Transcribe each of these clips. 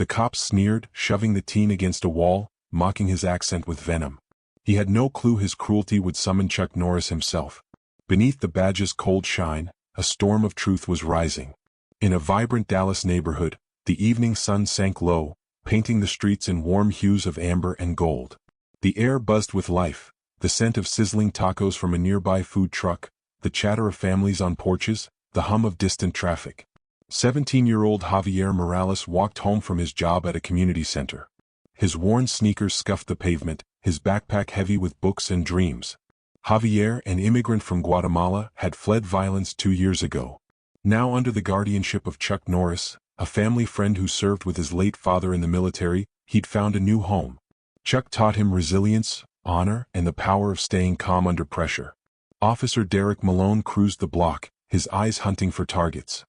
The cop sneered, shoving the teen against a wall, mocking his accent with venom. He had no clue his cruelty would summon Chuck Norris himself. Beneath the badge's cold shine, a storm of truth was rising. In a vibrant Dallas neighborhood, the evening sun sank low, painting the streets in warm hues of amber and gold. The air buzzed with life, the scent of sizzling tacos from a nearby food truck, the chatter of families on porches, the hum of distant traffic. 17-year-old Javier Morales walked home from his job at a community center. His worn sneakers scuffed the pavement, his backpack heavy with books and dreams. Javier, an immigrant from Guatemala, had fled violence 2 years ago. Now under the guardianship of Chuck Norris, a family friend who served with his late father in the military, he'd found a new home. Chuck taught him resilience, honor, and the power of staying calm under pressure. Officer Derek Malone cruised the block, his eyes hunting for targets.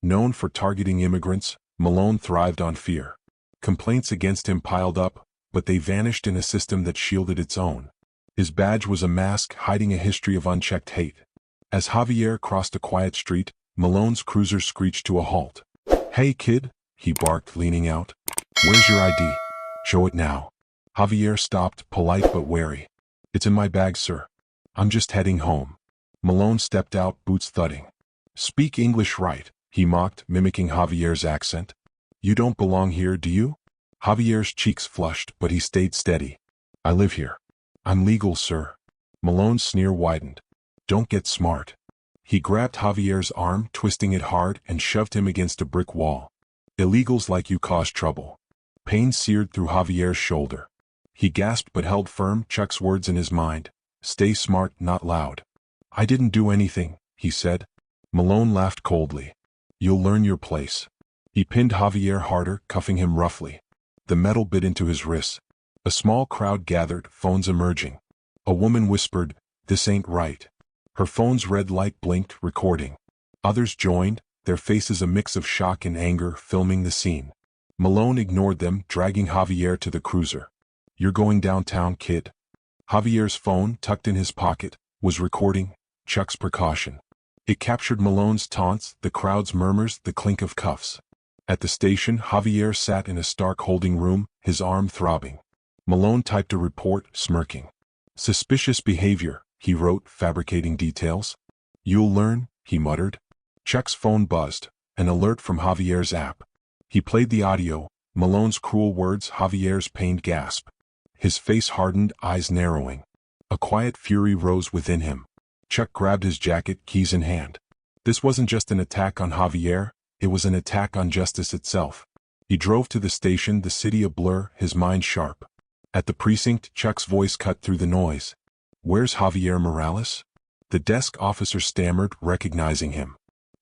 Known for targeting immigrants, Malone thrived on fear. Complaints against him piled up, but they vanished in a system that shielded its own. His badge was a mask hiding a history of unchecked hate. As Javier crossed a quiet street, Malone's cruiser screeched to a halt. "Hey kid," he barked, leaning out. "Where's your ID? Show it now." Javier stopped, polite but wary. "It's in my bag, sir. I'm just heading home." Malone stepped out, boots thudding. "Speak English right," he mocked, mimicking Javier's accent. "You don't belong here, do you?" Javier's cheeks flushed, but he stayed steady. "I live here. I'm legal, sir." Malone's sneer widened. "Don't get smart." He grabbed Javier's arm, twisting it hard, and shoved him against a brick wall. "Illegals like you cause trouble." Pain seared through Javier's shoulder. He gasped but held firm, Chuck's words in his mind. "Stay smart, not loud." "I didn't do anything," he said. Malone laughed coldly. "You'll learn your place." He pinned Javier harder, cuffing him roughly. The metal bit into his wrists. A small crowd gathered, phones emerging. A woman whispered, "This ain't right." Her phone's red light blinked, recording. Others joined, their faces a mix of shock and anger, filming the scene. Malone ignored them, dragging Javier to the cruiser. "You're going downtown, kid." Javier's phone, tucked in his pocket, was recording Chuck's precaution. It captured Malone's taunts, the crowd's murmurs, the clink of cuffs. At the station, Javier sat in a stark holding room, his arm throbbing. Malone typed a report, smirking. "Suspicious behavior," he wrote, fabricating details. "You'll learn," he muttered. Chuck's phone buzzed, an alert from Javier's app. He played the audio, Malone's cruel words, Javier's pained gasp. His face hardened, eyes narrowing. A quiet fury rose within him. Chuck grabbed his jacket, keys in hand. This wasn't just an attack on Javier, it was an attack on justice itself. He drove to the station, the city a blur, his mind sharp. At the precinct, Chuck's voice cut through the noise. "Where's Javier Morales?" The desk officer stammered, recognizing him.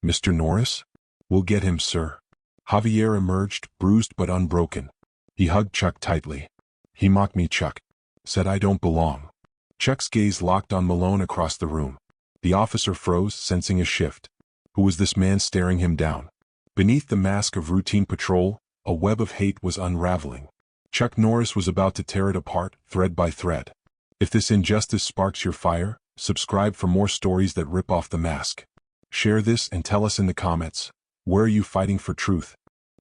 "Mr. Norris?" "We'll get him, sir." Javier emerged, bruised but unbroken. He hugged Chuck tightly. "He mocked me, Chuck. Said I don't belong." Chuck's gaze locked on Malone across the room. The officer froze, sensing a shift. Who was this man staring him down? Beneath the mask of routine patrol, a web of hate was unraveling. Chuck Norris was about to tear it apart, thread by thread. If this injustice sparks your fire, subscribe for more stories that rip off the mask. Share this and tell us in the comments, where are you fighting for truth?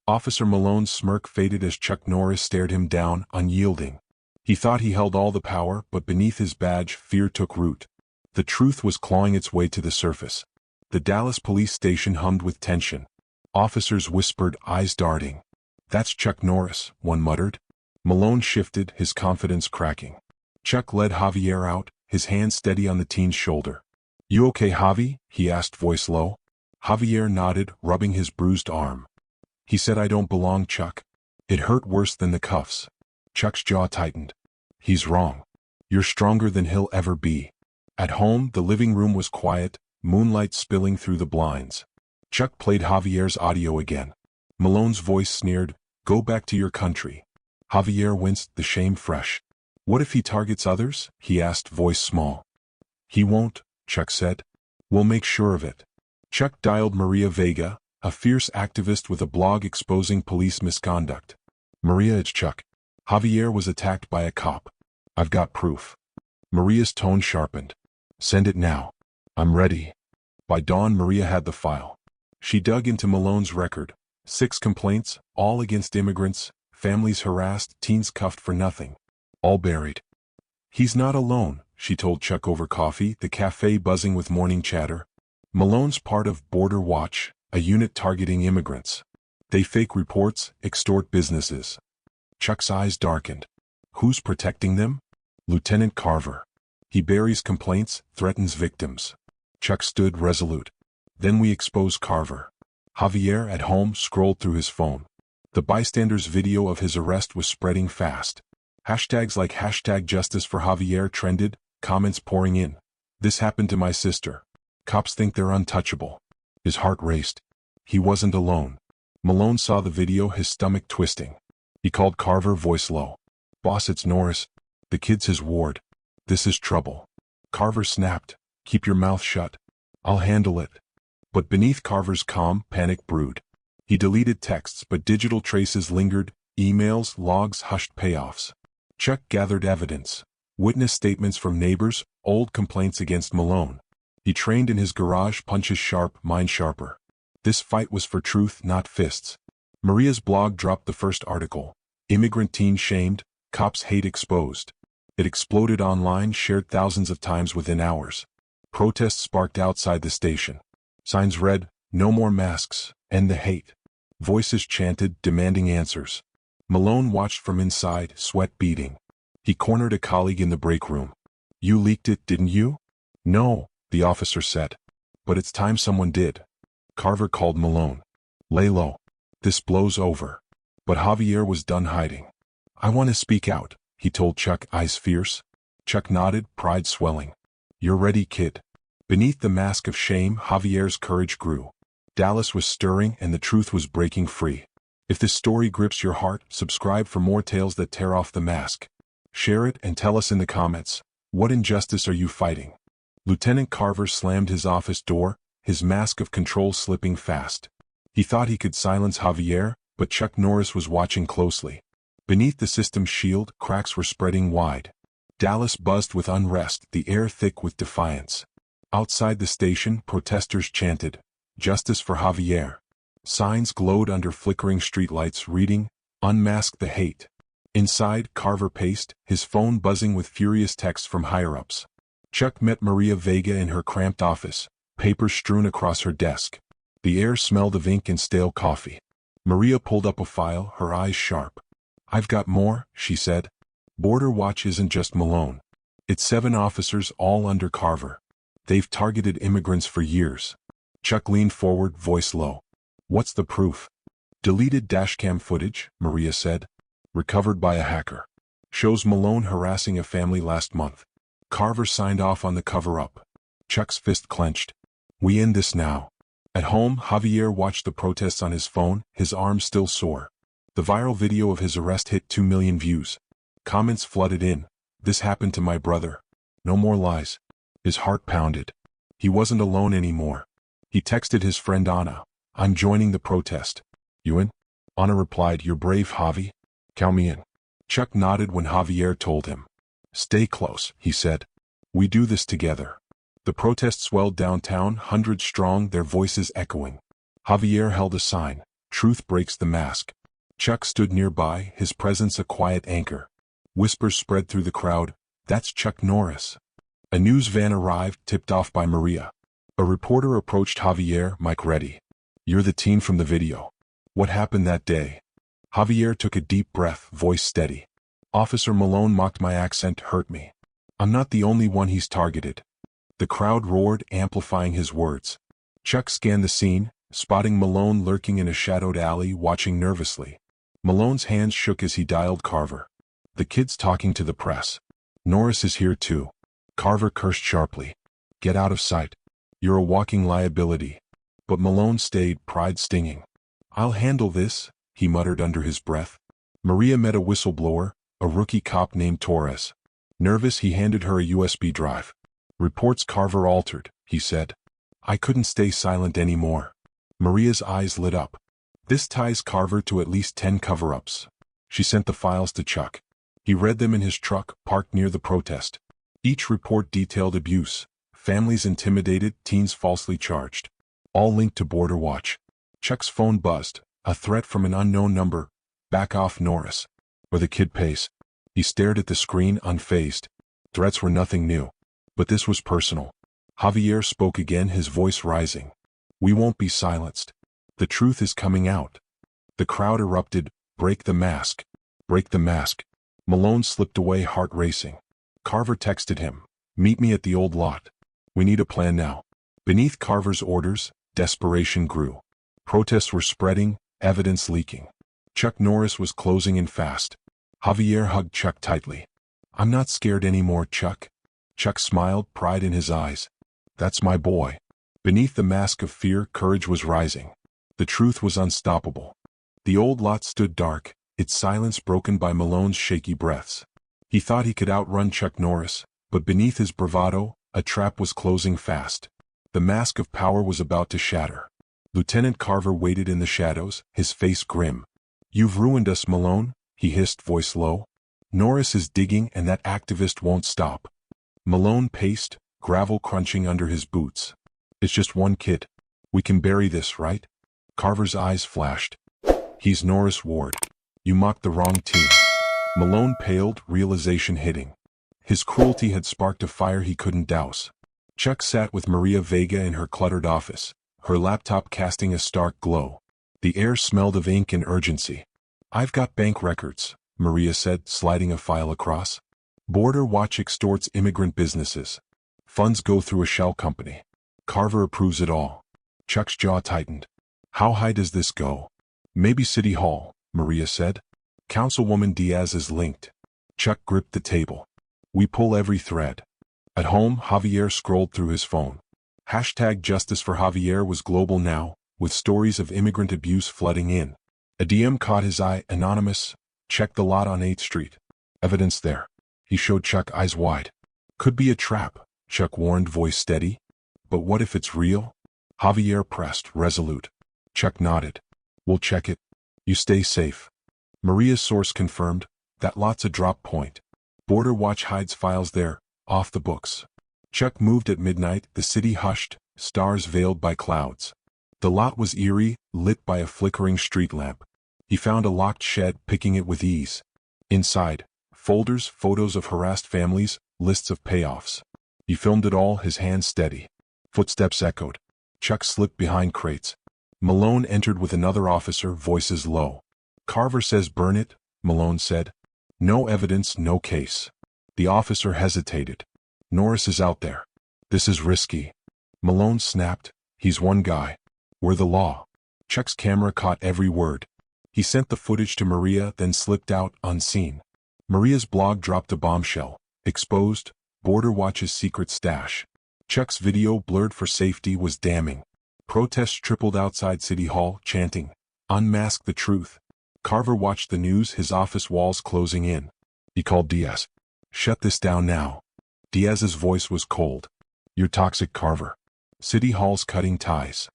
Officer Malone's smirk faded as Chuck Norris stared him down, unyielding. He thought he held all the power, but beneath his badge, fear took root. The truth was clawing its way to the surface. The Dallas police station hummed with tension. Officers whispered, eyes darting. "That's Chuck Norris," one muttered. Malone shifted, his confidence cracking. Chuck led Javier out, his hand steady on the teen's shoulder. "You okay, Javi?" he asked, voice low. Javier nodded, rubbing his bruised arm. "He said I don't belong, Chuck." It hurt worse than the cuffs. Chuck's jaw tightened. "He's wrong. You're stronger than he'll ever be." At home, the living room was quiet, moonlight spilling through the blinds. Chuck played Javier's audio again. Malone's voice sneered, "Go back to your country." Javier winced, the shame fresh. "What if he targets others?" he asked, voice small. "He won't," Chuck said. "We'll make sure of it." Chuck dialed Maria Vega, a fierce activist with a blog exposing police misconduct. "Maria, it's Chuck. Javier was attacked by a cop. I've got proof." Maria's tone sharpened. "Send it now." "I'm ready." By dawn, Maria had the file. She dug into Malone's record. 6 complaints, all against immigrants, families harassed, teens cuffed for nothing. All buried. He's not alone, she told Chuck over coffee, the cafe buzzing with morning chatter. Malone's part of Border Watch, a unit targeting immigrants. They fake reports, extort businesses. Chuck's eyes darkened. Who's protecting them? Lieutenant Carver. He buries complaints, threatens victims. Chuck stood resolute. Then we expose Carver. Javier at home scrolled through his phone. The bystanders' video of his arrest was spreading fast. Hashtags like #Justice for Javier trended, comments pouring in. This happened to my sister. Cops think they're untouchable. His heart raced. He wasn't alone. Malone saw the video, his stomach twisting. He called Carver, voice low. Boss, it's Norris. The kid's his ward. This is trouble. Carver snapped. Keep your mouth shut. I'll handle it. But beneath Carver's calm, panic brewed. He deleted texts, but digital traces lingered, emails, logs, hushed payoffs. Chuck gathered evidence. Witness statements from neighbors, old complaints against Malone. He trained in his garage, punches sharp, mind sharper. This fight was for truth, not fists. Maria's blog dropped the first article. Immigrant teen shamed, cops hate exposed. It exploded online, shared thousands of times within hours. Protests sparked outside the station. Signs read, "No more masks, end the hate." Voices chanted, demanding answers. Malone watched from inside, sweat beading. He cornered a colleague in the break room. You leaked it, didn't you? No, the officer said. But it's time someone did. Carver called Malone. Lay low. This blows over. But Javier was done hiding. I want to speak out, he told Chuck, eyes fierce. Chuck nodded, pride swelling. You're ready, kid. Beneath the mask of shame, Javier's courage grew. Dallas was stirring and the truth was breaking free. If this story grips your heart, subscribe for more tales that tear off the mask. Share it and tell us in the comments, what injustice are you fighting? Lieutenant Carver slammed his office door, his mask of control slipping fast. He thought he could silence Javier, but Chuck Norris was watching closely. Beneath the system's shield, cracks were spreading wide. Dallas buzzed with unrest, the air thick with defiance. Outside the station, protesters chanted, "Justice for Javier." Signs glowed under flickering streetlights reading, "Unmask the hate." Inside, Carver paced, his phone buzzing with furious texts from higher-ups. Chuck met Maria Vega in her cramped office, papers strewn across her desk. The air smelled of ink and stale coffee. Maria pulled up a file, her eyes sharp. I've got more, she said. Border Watch isn't just Malone. It's 7 officers all under Carver. They've targeted immigrants for years. Chuck leaned forward, voice low. What's the proof? Deleted dashcam footage, Maria said. Recovered by a hacker. Shows Malone harassing a family last month. Carver signed off on the cover-up. Chuck's fist clenched. We end this now. At home, Javier watched the protests on his phone, his arms still sore. The viral video of his arrest hit 2 million views. Comments flooded in. This happened to my brother. No more lies. His heart pounded. He wasn't alone anymore. He texted his friend Anna. I'm joining the protest. You in? Anna replied, You're brave, Javi. Count me in. Chuck nodded when Javier told him. Stay close, he said. We do this together. The protest swelled downtown, hundreds strong, their voices echoing. Javier held a sign. Truth breaks the mask. Chuck stood nearby, his presence a quiet anchor. Whispers spread through the crowd. That's Chuck Norris. A news van arrived, tipped off by Maria. A reporter approached Javier, mic ready. You're the teen from the video. What happened that day? Javier took a deep breath, voice steady. Officer Malone mocked my accent, hurt me. I'm not the only one he's targeted. The crowd roared, amplifying his words. Chuck scanned the scene, spotting Malone lurking in a shadowed alley, watching nervously. Malone's hands shook as he dialed Carver. The kid's talking to the press. Norris is here too. Carver cursed sharply. Get out of sight. You're a walking liability. But Malone stayed, pride stinging. I'll handle this, he muttered under his breath. Maria met a whistleblower, a rookie cop named Torres. Nervous, he handed her a USB drive. Reports Carver altered, he said. I couldn't stay silent anymore. Maria's eyes lit up. This ties Carver to at least 10 cover-ups. She sent the files to Chuck. He read them in his truck, parked near the protest. Each report detailed abuse, families intimidated, teens falsely charged. All linked to Border Watch. Chuck's phone buzzed, a threat from an unknown number. Back off, Norris. Or the kid pays. He stared at the screen unfazed. Threats were nothing new. But this was personal. Javier spoke again, his voice rising. We won't be silenced. The truth is coming out. The crowd erupted. Break the mask. Break the mask. Malone slipped away, heart racing. Carver texted him. Meet me at the old lot. We need a plan now. Beneath Carver's orders, desperation grew. Protests were spreading, evidence leaking. Chuck Norris was closing in fast. Javier hugged Chuck tightly. I'm not scared anymore, Chuck. Chuck smiled, pride in his eyes. That's my boy. Beneath the mask of fear, courage was rising. The truth was unstoppable. The old lot stood dark, its silence broken by Malone's shaky breaths. He thought he could outrun Chuck Norris, but beneath his bravado, a trap was closing fast. The mask of power was about to shatter. Lieutenant Carver waited in the shadows, his face grim. You've ruined us, Malone, he hissed, voice low. Norris is digging and that activist won't stop. Malone paced, gravel crunching under his boots. It's just one kid. We can bury this, right? Carver's eyes flashed. He's Norris Ward. You mocked the wrong team. Malone paled, realization hitting. His cruelty had sparked a fire he couldn't douse. Chuck sat with Maria Vega in her cluttered office, her laptop casting a stark glow. The air smelled of ink and urgency. I've got bank records, Maria said, sliding a file across. Border Watch extorts immigrant businesses. Funds go through a shell company. Carver approves it all. Chuck's jaw tightened. How high does this go? Maybe City Hall, Maria said. Councilwoman Diaz is linked. Chuck gripped the table. We pull every thread. At home, Javier scrolled through his phone. Hashtag Justice for Javier was global now, with stories of immigrant abuse flooding in. A DM caught his eye, anonymous. Check the lot on 8th Street. Evidence there. He showed Chuck, eyes wide. Could be a trap, Chuck warned, voice steady. But what if it's real? Javier pressed, resolute. Chuck nodded. We'll check it. You stay safe. Maria's source confirmed. That lot's a drop point. Border Watch hides files there, off the books. Chuck moved at midnight, the city hushed, stars veiled by clouds. The lot was eerie, lit by a flickering street lamp. He found a locked shed, picking it with ease. Inside, folders, photos of harassed families, lists of payoffs. He filmed it all, his hands steady. Footsteps echoed. Chuck slipped behind crates. Malone entered with another officer, voices low. Carver says burn it, Malone said. No evidence, no case. The officer hesitated. Norris is out there. This is risky. Malone snapped. He's one guy. We're the law. Chuck's camera caught every word. He sent the footage to Maria, then slipped out, unseen. Maria's blog dropped a bombshell. Exposed, Border Watch's secret stash. Chuck's video, blurred for safety, was damning. Protests tripled outside City Hall, chanting, "Unmask the truth." Carver watched the news, his office walls closing in. He called Diaz. Shut this down now. Diaz's voice was cold. You're toxic, Carver. City Hall's cutting ties.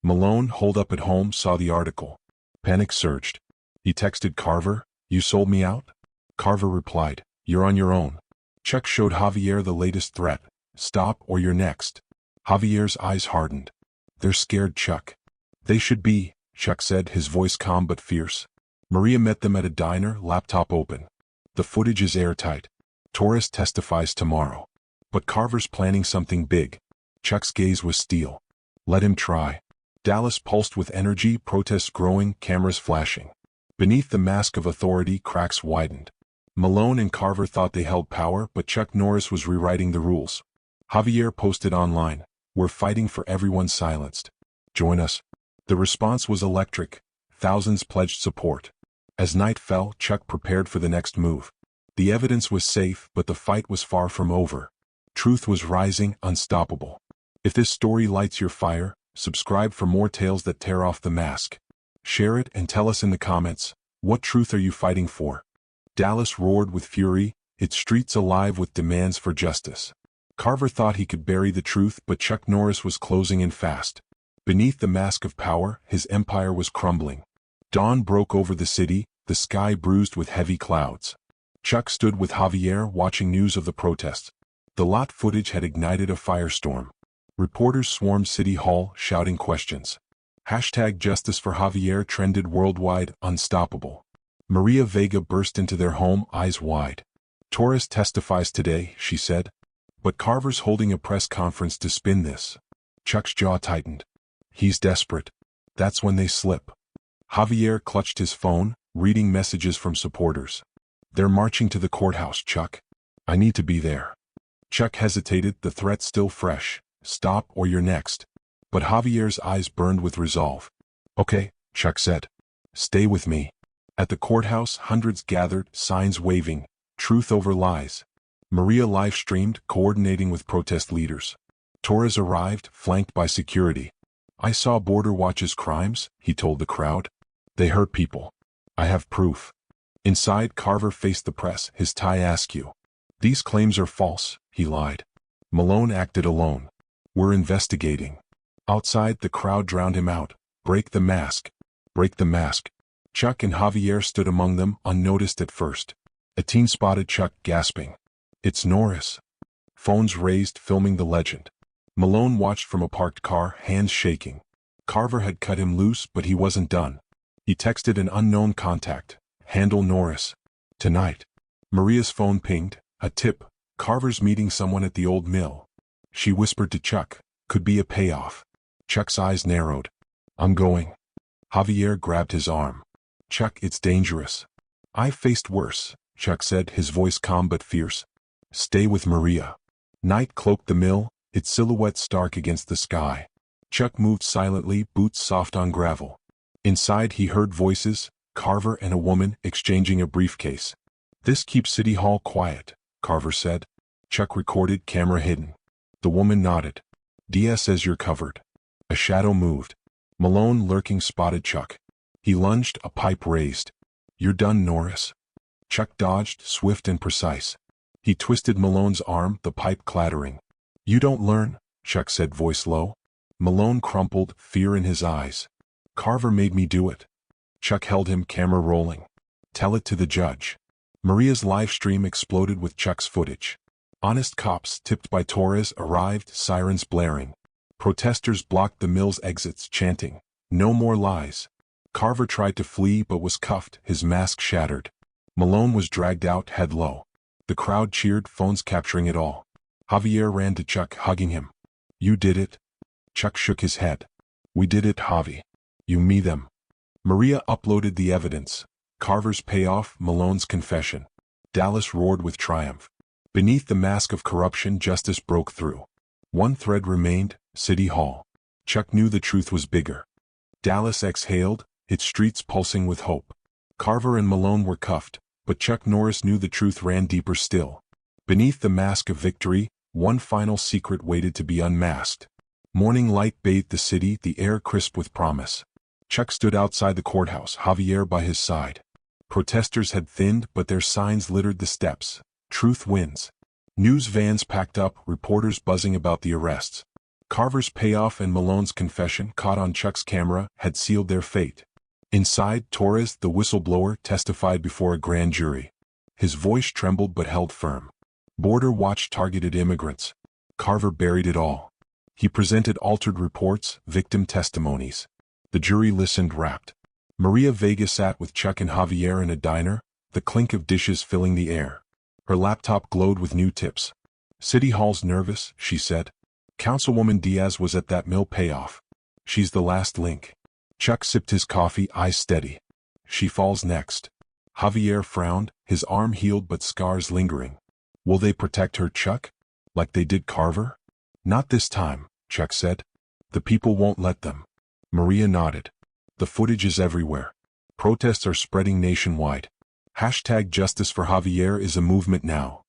Malone, holed up at home, saw the article. Panic surged. He texted Carver, you sold me out? Carver replied, you're on your own. Chuck showed Javier the latest threat. Stop or you're next. Javier's eyes hardened. They're scared, Chuck. They should be, Chuck said, his voice calm but fierce. Maria met them at a diner, laptop open. The footage is airtight. Torres testifies tomorrow. But Carver's planning something big. Chuck's gaze was steel. Let him try. Dallas pulsed with energy, protests growing, cameras flashing. Beneath the mask of authority, cracks widened. Malone and Carver thought they held power, but Chuck Norris was rewriting the rules. Javier posted online, we're fighting for everyone silenced. Join us. The response was electric. Thousands pledged support. As night fell, Chuck prepared for the next move. The evidence was safe, but the fight was far from over. Truth was rising, unstoppable. If this story lights your fire, subscribe for more tales that tear off the mask. Share it and tell us in the comments, what truth are you fighting for? Dallas roared with fury, its streets alive with demands for justice. Carver thought he could bury the truth, but Chuck Norris was closing in fast. Beneath the mask of power, his empire was crumbling. Dawn broke over the city, the sky bruised with heavy clouds. Chuck stood with Javier, watching news of the protests. The lot footage had ignited a firestorm. Reporters swarmed City Hall, shouting questions. Hashtag Justice for Javier trended worldwide, unstoppable. Maria Vega burst into their home, eyes wide. Torres testifies today, she said. But Carver's holding a press conference to spin this. Chuck's jaw tightened. He's desperate. That's when they slip. Javier clutched his phone, reading messages from supporters. They're marching to the courthouse, Chuck. I need to be there. Chuck hesitated, the threat still fresh. Stop or you're next. But Javier's eyes burned with resolve. Okay, Chuck said. Stay with me. At the courthouse, hundreds gathered, signs waving. Truth over lies. Maria live-streamed, coordinating with protest leaders. Torres arrived, flanked by security. I saw Border Watch's crimes, he told the crowd. They hurt people. I have proof. Inside, Carver faced the press, his tie askew. These claims are false, he lied. Malone acted alone. We're investigating. Outside, the crowd drowned him out. Break the mask. Break the mask. Chuck and Javier stood among them, unnoticed at first. A teen spotted Chuck, gasping. It's Norris. Phones raised, filming the legend. Malone watched from a parked car, hands shaking. Carver had cut him loose, but he wasn't done. He texted an unknown contact. Handle Norris. Tonight. Maria's phone pinged. A tip. Carver's meeting someone at the old mill. She whispered to Chuck. Could be a payoff. Chuck's eyes narrowed. I'm going. Javier grabbed his arm. Chuck, it's dangerous. I've faced worse, Chuck said, his voice calm but fierce. Stay with Maria. Night cloaked the mill, its silhouette stark against the sky. Chuck moved silently, boots soft on gravel. Inside he heard voices, Carver and a woman exchanging a briefcase. This keeps City Hall quiet, Carver said. Chuck recorded, camera hidden. The woman nodded. Diaz says you're covered. A shadow moved. Malone, lurking, spotted Chuck. He lunged, a pipe raised. You're done, Norris. Chuck dodged, swift and precise. He twisted Malone's arm, the pipe clattering. You don't learn, Chuck said, voice low. Malone crumpled, fear in his eyes. Carver made me do it. Chuck held him, camera rolling. Tell it to the judge. Maria's live stream exploded with Chuck's footage. Honest cops, tipped by Torres, arrived, sirens blaring. Protesters blocked the mill's exits, chanting, "No more lies." Carver tried to flee but was cuffed, his mask shattered. Malone was dragged out, head low. The crowd cheered, phones capturing it all. Javier ran to Chuck, hugging him. You did it. Chuck shook his head. We did it, Javi. You, me, them. Maria uploaded the evidence. Carver's payoff, Malone's confession. Dallas roared with triumph. Beneath the mask of corruption, justice broke through. One thread remained, City Hall. Chuck knew the truth was bigger. Dallas exhaled, its streets pulsing with hope. Carver and Malone were cuffed, but Chuck Norris knew the truth ran deeper still. Beneath the mask of victory, one final secret waited to be unmasked. Morning light bathed the city, the air crisp with promise. Chuck stood outside the courthouse, Javier by his side. Protesters had thinned, but their signs littered the steps. Truth wins. News vans packed up, reporters buzzing about the arrests. Carver's payoff and Malone's confession, caught on Chuck's camera, had sealed their fate. Inside, Torres, the whistleblower, testified before a grand jury. His voice trembled but held firm. Border Watch targeted immigrants. Carver buried it all. He presented altered reports, victim testimonies. The jury listened, rapt. Maria Vega sat with Chuck and Javier in a diner, the clink of dishes filling the air. Her laptop glowed with new tips. City Hall's nervous, she said. Councilwoman Diaz was at that mill payoff. She's the last link. Chuck sipped his coffee, eyes steady. She falls next. Javier frowned, his arm healed but scars lingering. Will they protect her, Chuck? Like they did Carver? Not this time, Chuck said. The people won't let them. Maria nodded. The footage is everywhere. Protests are spreading nationwide. Hashtag Justice for Javier is a movement now.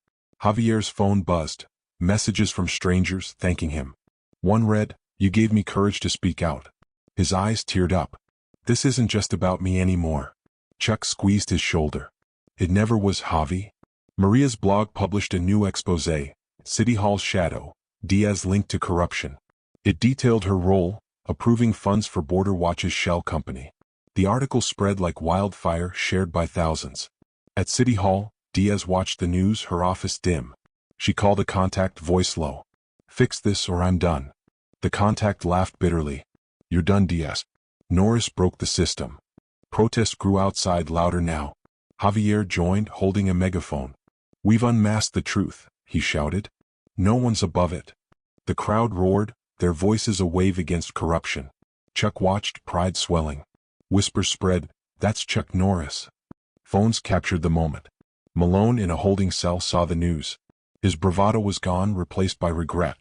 Javier's phone buzzed. Messages from strangers thanking him. One read, "You gave me courage to speak out." His eyes teared up. This isn't just about me anymore. Chuck squeezed his shoulder. It never was, Javi. Maria's blog published a new exposé, City Hall's Shadow, Diaz linked to corruption. It detailed her role, approving funds for Border Watch's shell company. The article spread like wildfire, shared by thousands. At City Hall, Diaz watched the news, her office dim. She called a contact, voice low. Fix this or I'm done. The contact laughed bitterly. You're done, Diaz. Norris broke the system. Protest grew outside, louder now. Javier joined, holding a megaphone. "We've unmasked the truth," he shouted. "No one's above it." The crowd roared, their voices a wave against corruption. Chuck watched, pride swelling. Whispers spread, "That's Chuck Norris." Phones captured the moment. Malone in a holding cell saw the news. His bravado was gone, replaced by regret.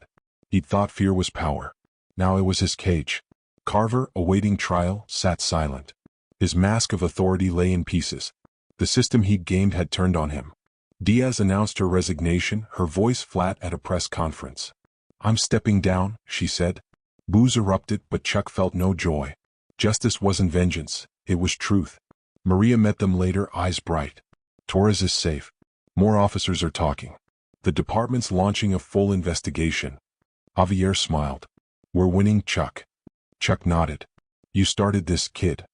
He'd thought fear was power. Now it was his cage. Carver, awaiting trial, sat silent. His mask of authority lay in pieces. The system he'd gamed had turned on him. Diaz announced her resignation, her voice flat at a press conference. "I'm stepping down," she said. Boos erupted, but Chuck felt no joy. Justice wasn't vengeance, it was truth. Maria met them later, eyes bright. "Torres is safe. More officers are talking. The department's launching a full investigation." Javier smiled. "We're winning, Chuck." Chuck nodded. "You started this, kid."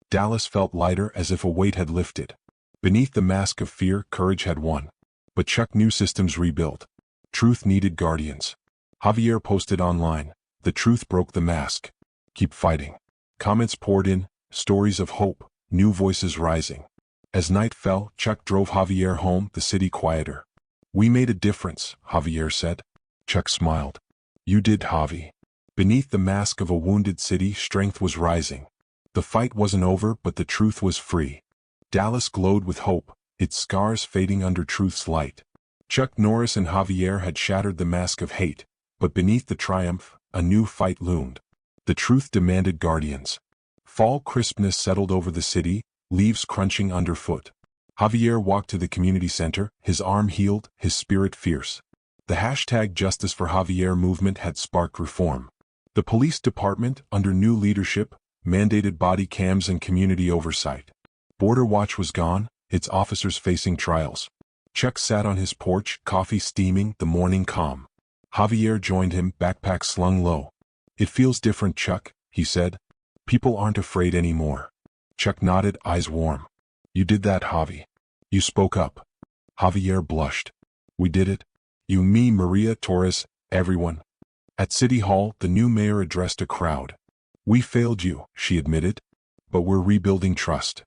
Dallas felt lighter, as if a weight had lifted. Beneath the mask of fear, courage had won. But Chuck knew systems rebuilt. Truth needed guardians. Javier posted online. "The truth broke the mask. Keep fighting." Comments poured in, stories of hope, new voices rising. As night fell, Chuck drove Javier home, the city quieter. "We made a difference," Javier said. Chuck smiled. "You did, Javi." Beneath the mask of a wounded city, strength was rising. The fight wasn't over, but the truth was free. Dallas glowed with hope, its scars fading under truth's light. Chuck Norris and Javier had shattered the mask of hate, but beneath the triumph, a new fight loomed. The truth demanded guardians. Fall crispness settled over the city, leaves crunching underfoot. Javier walked to the community center, his arm healed, his spirit fierce. The hashtag Justice for Javier movement had sparked reform. The police department, under new leadership, mandated body cams and community oversight. Border Watch was gone, its officers facing trials. Chuck sat on his porch, coffee steaming, the morning calm. Javier joined him, backpack slung low. "It feels different, Chuck," he said. "People aren't afraid anymore." Chuck nodded, eyes warm. "You did that, Javi. You spoke up." Javier blushed. "We did it. You, me, Maria, Torres, everyone." At City Hall, the new mayor addressed a crowd. "We failed you," she admitted. "But we're rebuilding trust."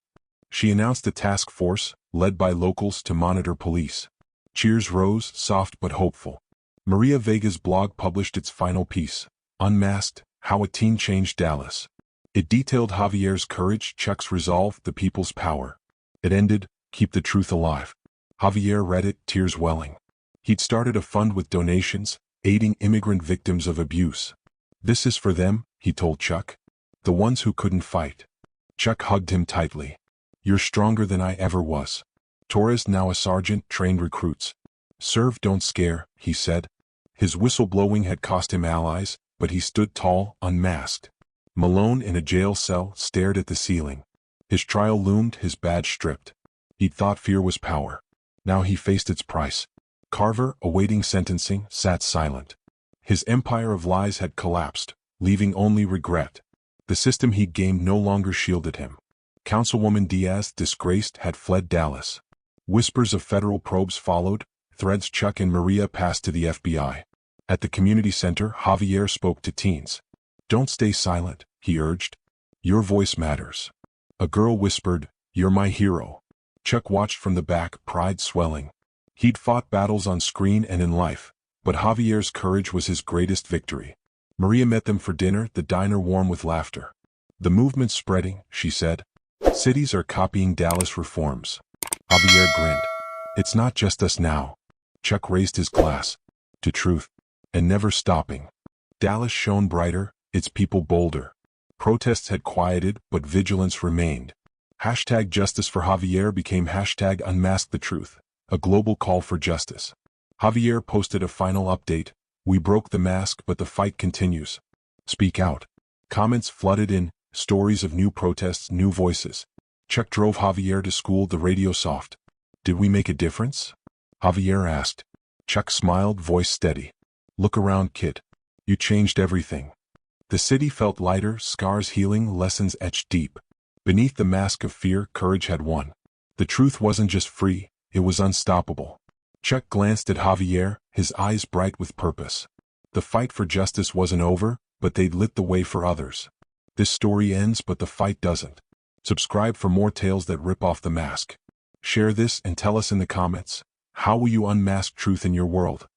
She announced a task force, led by locals, to monitor police. Cheers rose, soft but hopeful. Maria Vega's blog published its final piece, Unmasked, How a Teen Changed Dallas. It detailed Javier's courage, Chuck's resolve, the people's power. It ended, "Keep the truth alive." Javier read it, tears welling. He'd started a fund with donations, aiding immigrant victims of abuse. "This is for them," he told Chuck. "The ones who couldn't fight." Chuck hugged him tightly. "You're stronger than I ever was." Torres, now a sergeant, trained recruits. "Serve, don't scare," he said. His whistleblowing had cost him allies, but he stood tall, unmasked. Malone, in a jail cell, stared at the ceiling. His trial loomed, his badge stripped. He'd thought fear was power. Now he faced its price. Carver, awaiting sentencing, sat silent. His empire of lies had collapsed, leaving only regret. The system he'd gamed no longer shielded him. Councilwoman Diaz, disgraced, had fled Dallas. Whispers of federal probes followed, threads Chuck and Maria passed to the FBI. At the community center, Javier spoke to teens. "Don't stay silent," he urged. "Your voice matters." A girl whispered, "You're my hero." Chuck watched from the back, pride swelling. He'd fought battles on screen and in life, but Javier's courage was his greatest victory. Maria met them for dinner, the diner warm with laughter. "The movement's spreading," she said. "Cities are copying Dallas reforms." Javier grinned. "It's not just us now." Chuck raised his glass. "To truth. And never stopping." Dallas shone brighter, its people bolder. Protests had quieted, but vigilance remained. Hashtag Justice for Javier became hashtag Unmask the Truth, a global call for justice. Javier posted a final update. "We broke the mask, but the fight continues. Speak out." Comments flooded in, stories of new protests, new voices. Chuck drove Javier to school, the radio soft. "Did we make a difference?" Javier asked. Chuck smiled, voice steady. "Look around, kid. You changed everything." The city felt lighter, scars healing, lessons etched deep. Beneath the mask of fear, courage had won. The truth wasn't just free, it was unstoppable. Chuck glanced at Javier, his eyes bright with purpose. The fight for justice wasn't over, but they'd lit the way for others. This story ends, but the fight doesn't. Subscribe for more tales that rip off the mask. Share this and tell us in the comments, how will you unmask truth in your world?